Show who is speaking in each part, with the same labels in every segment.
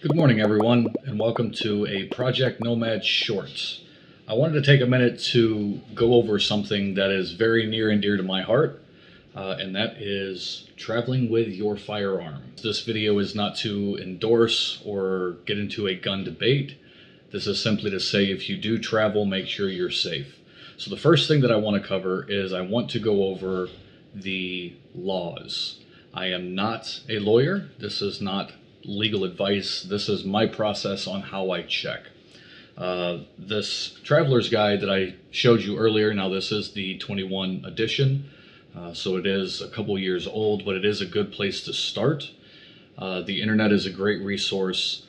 Speaker 1: Good morning, everyone, and welcome to a Project Nomad Shorts. I wanted to take a minute to go over something that is very near and dear to my heart, and that is traveling with your firearm. This video is not to endorse or get into a gun debate. This is simply to say if you do travel, make sure you're safe. So the first thing that I want to cover is I want to go over the laws. I am not a lawyer. This is not legal advice. This is my process on how I check. This traveler's guide that I showed you earlier, now this is the 21 edition, so it is a couple years old, but it is a good place to start. The internet is a great resource.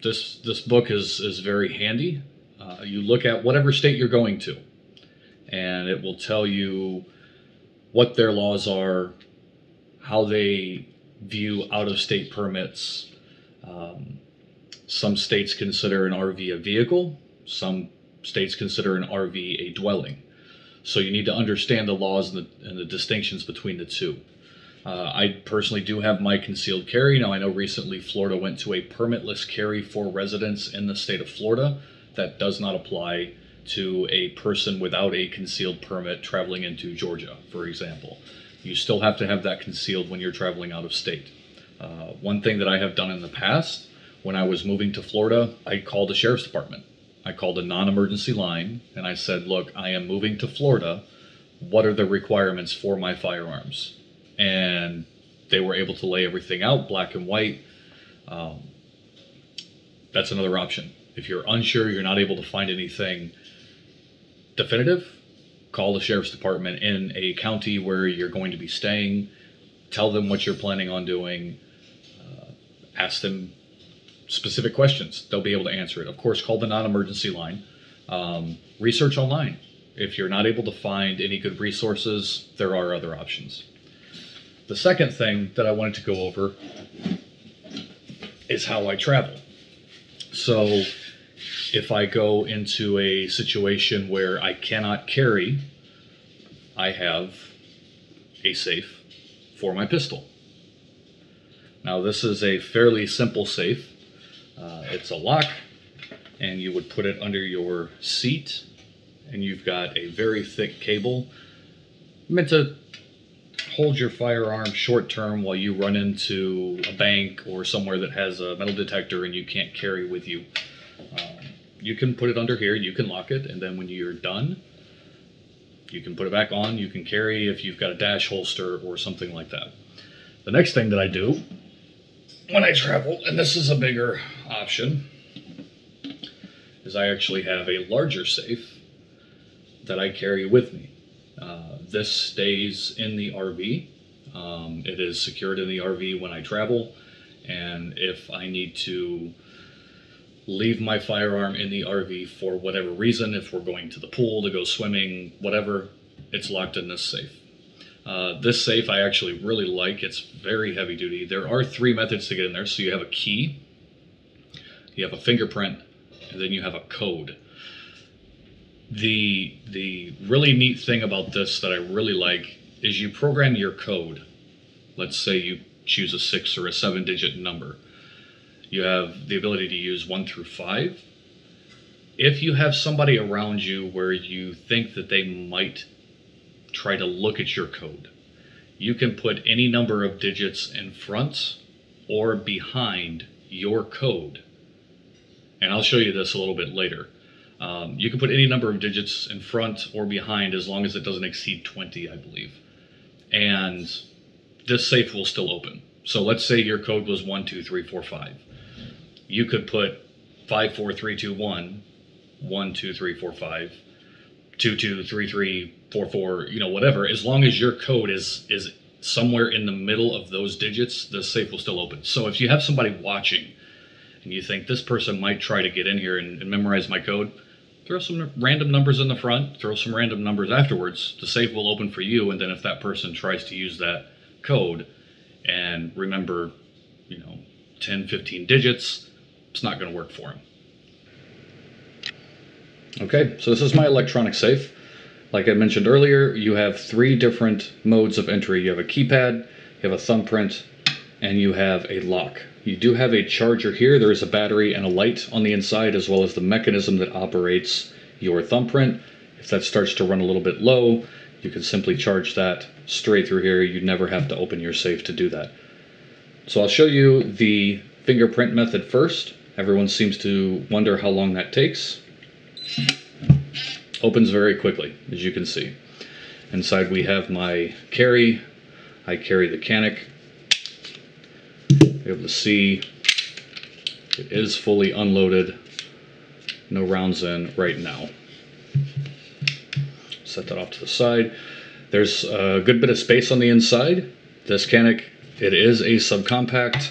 Speaker 1: This book is very handy. You look at whatever state you're going to, and it will tell you what their laws are, how they view out-of-state permits. Some states consider an RV a vehicle. Some states consider an RV a dwelling. So you need to understand the laws and the distinctions between the two. I personally do have my concealed carry. Now I know recently Florida went to a permitless carry for residents in the state of Florida. That does not apply to a person without a concealed permit traveling into Georgia, for example. You still have to have that concealed when you're traveling out of state. One thing that I have done in the past, when I was moving to Florida, I called the sheriff's department. I called a non-emergency line and I said, look, I am moving to Florida. What are the requirements for my firearms? And they were able to lay everything out black and white. That's another option. If you're unsure, you're not able to find anything definitive, call the sheriff's department in a county where you're going to be staying, tell them what you're planning on doing, ask them specific questions. They'll be able to answer it. Of course, call the non-emergency line. Research online. If you're not able to find any good resources, there are other options. The second thing that I wanted to go over is how I travel. So if I go into a situation where I cannot carry, I have a safe for my pistol. Now this is a fairly simple safe. It's a lock, and you would put it under your seat, and you've got a very thick cable meant to hold your firearm short term while you run into a bank or somewhere that has a metal detector and you can't carry with you. You can put it under here, you can lock it, and then when you're done, you can put it back on, you can carry if you've got a dash holster or something like that. The next thing that I do when I travel, and this is a bigger option, is I actually have a larger safe that I carry with me. This stays in the RV. It is secured in the RV when I travel, and if I need to leave my firearm in the RV for whatever reason, if we're going to the pool to go swimming, whatever, it's locked in this safe. This safe I actually really like. It's very heavy duty. There are 3 methods to get in there. So you have a key, you have a fingerprint, and then you have a code. The really neat thing about this that I really like is you program your code. Let's say you choose a 6 or a 7-digit number. You have the ability to use 1 through 5. If you have somebody around you where you think that they might try to look at your code, you can put any number of digits in front or behind your code. And I'll show you this a little bit later. You can put any number of digits in front or behind as long as it doesn't exceed 20, I believe. And this safe will still open. So let's say your code was 1, 2, 3, 4, 5. You could put 5, 4, 3, 2, 1, 1, 2, 3, 4, 5, 2, 2, 3, 3, 4, 4, you know, whatever. As long as your code is somewhere in the middle of those digits, the safe will still open. So if you have somebody watching and you think this person might try to get in here and memorize my code, throw some random numbers in the front, throw some random numbers afterwards. The safe will open for you, and then if that person tries to use that code and remember, 10, 15 digits, it's not going to work for him. Okay, so this is my electronic safe. Like I mentioned earlier, you have 3 different modes of entry. You have a keypad, you have a thumbprint, and you have a lock. You do have a charger here. There is a battery and a light on the inside, as well as the mechanism that operates your thumbprint. If that starts to run a little bit low, you can simply charge that straight through here. You never have to open your safe to do that. So I'll show you the fingerprint method first. Everyone seems to wonder how long that takes. Opens very quickly, as you can see. Inside we have my carry. I carry the Canic. You're able to see it is fully unloaded. No rounds in right now. Set that off to the side. There's a good bit of space on the inside. This Canic, it is a subcompact,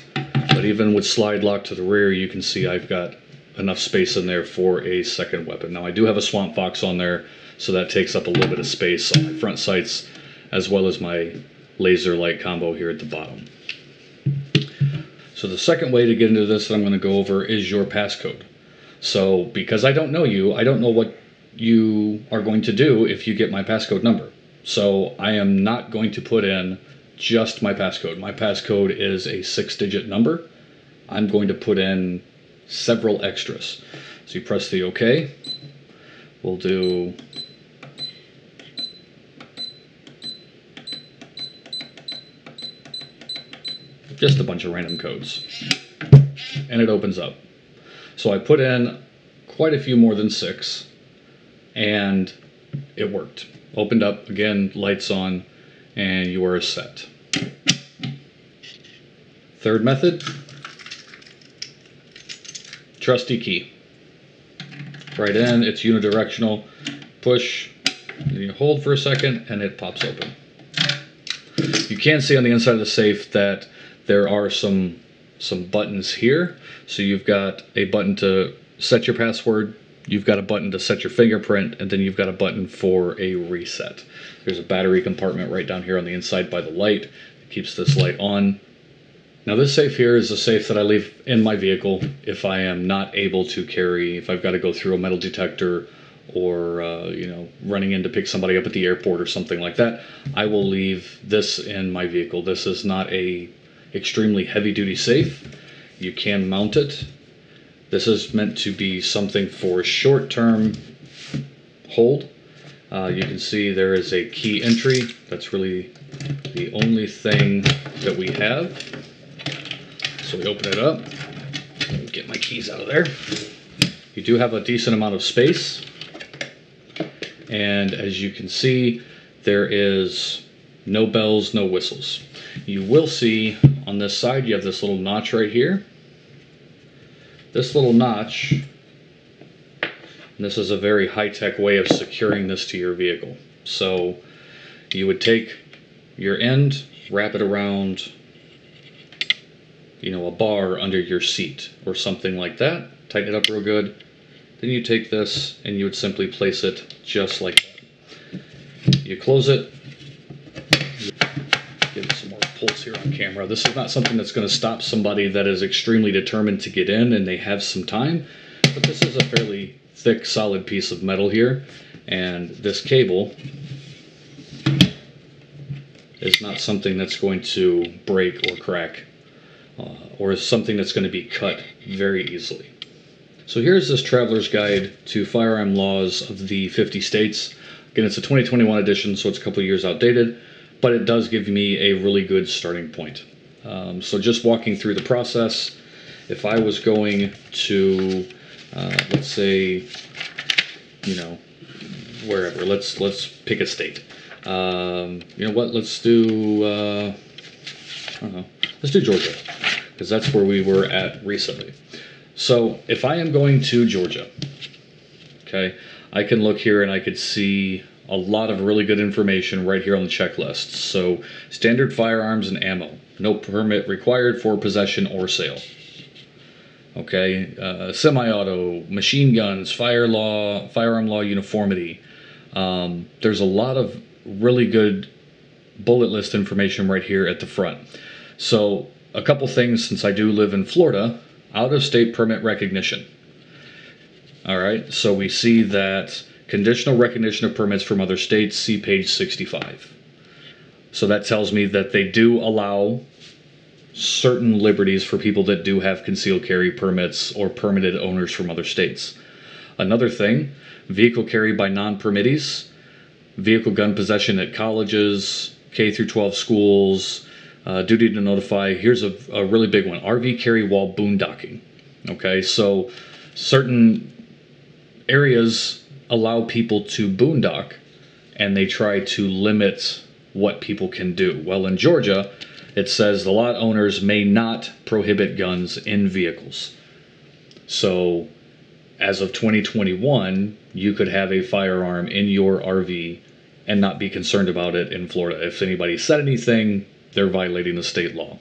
Speaker 1: but even with slide lock to the rear, you can see I've got enough space in there for a second weapon. Now I do have a Swamp Fox on there, so that takes up a little bit of space on my front sights, as well as my laser light combo here at the bottom. So the second way to get into this that I'm going to go over is your passcode. So because I don't know you, I don't know what you are going to do if you get my passcode number. So I am not going to put in just my passcode. My passcode is a 6-digit number. I'm going to put in several extras. So you press the OK. We'll do just a bunch of random codes. And it opens up. So I put in quite a few more than 6, and it worked. Opened up, again, lights on, and you are set. Third method, trusty key. Right in, it's unidirectional. Push, and you hold for a second, and it pops open. You can see on the inside of the safe that there are some buttons here. So you've got a button to set your password, you've got a button to set your fingerprint, and then you've got a button for a reset. There's a battery compartment right down here on the inside by the light. It keeps this light on. Now this safe here is a safe that I leave in my vehicle if I am not able to carry, if I've got to go through a metal detector or you know, running in to pick somebody up at the airport or something like that. I will leave this in my vehicle. This is not a extremely heavy-duty safe. You can mount it. This is meant to be something for short-term hold. You can see there is a key entry. That's really the only thing that we have. So we open it up. Get my keys out of there. You do have a decent amount of space. And as you can see, there is no bells, no whistles. You will see on this side, you have this little notch right here. This little notch, and this is a very high-tech way of securing this to your vehicle. So you would take your end, wrap it around, you know, a bar under your seat or something like that. Tighten it up real good. Then you take this and you would simply place it just like that. You close it. Give it some more pulse here on camera. This is not something that's going to stop somebody that is extremely determined to get in and they have some time, but this is a fairly thick, solid piece of metal here, and this cable is not something that's going to break or crack, or is something that's going to be cut very easily. So here's this traveler's guide to firearm laws of the 50 states. Again, it's a 2021 edition, so it's a couple of years outdated, but it does give me a really good starting point. So just walking through the process, if I was going to, let's say, you know, wherever, let's pick a state. You know what, let's do, I don't know, let's do Georgia, because that's where we were at recently. So if I am going to Georgia, okay, I can look here and I could see a lot of really good information right here on the checklist. So standard firearms and ammo, no permit required for possession or sale. Okay, semi-auto, machine guns, firearm law uniformity. There's a lot of really good bullet list information right here at the front. So a couple things, since I do live in Florida, out-of-state permit recognition. All right, so we see that conditional recognition of permits from other states, see page 65. So that tells me that they do allow certain liberties for people that do have concealed carry permits or permitted owners from other states. Another thing, vehicle carry by non-permittees, vehicle gun possession at colleges, K through 12 schools, duty to notify. Here's a really big one, RV carry while boondocking. Okay, so certain areas allow people to boondock, and they try to limit what people can do. Well, in Georgia, it says the lot owners may not prohibit guns in vehicles. So as of 2021, you could have a firearm in your RV and not be concerned about it in Florida. If anybody said anything, they're violating the state law.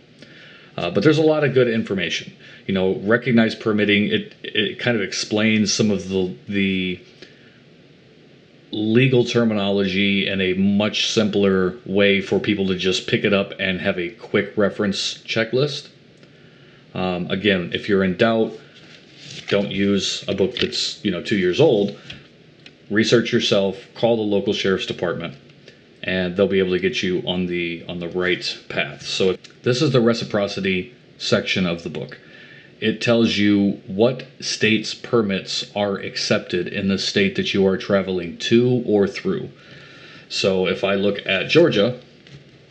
Speaker 1: But there's a lot of good information. You know, recognized permitting, it kind of explains some of the legal terminology in a much simpler way for people to just pick it up and have a quick reference checklist. Again, if you're in doubt, don't use a book that's 2 years old. Research yourself, call the local sheriff's department, and they'll be able to get you on the right path. So this is the reciprocity section of the book. It tells you what states' permits are accepted in the state that you are traveling to or through. So if I look at Georgia,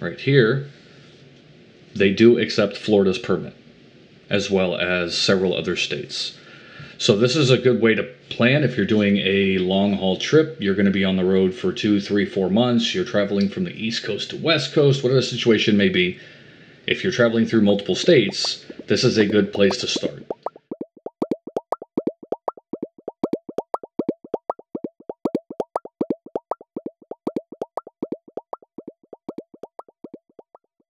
Speaker 1: right here, they do accept Florida's permit, as well as several other states. So this is a good way to plan if you're doing a long haul trip. You're going to be on the road for 2, 3, 4 months. You're traveling from the East Coast to West Coast, whatever the situation may be. If you're traveling through multiple states, this is a good place to start.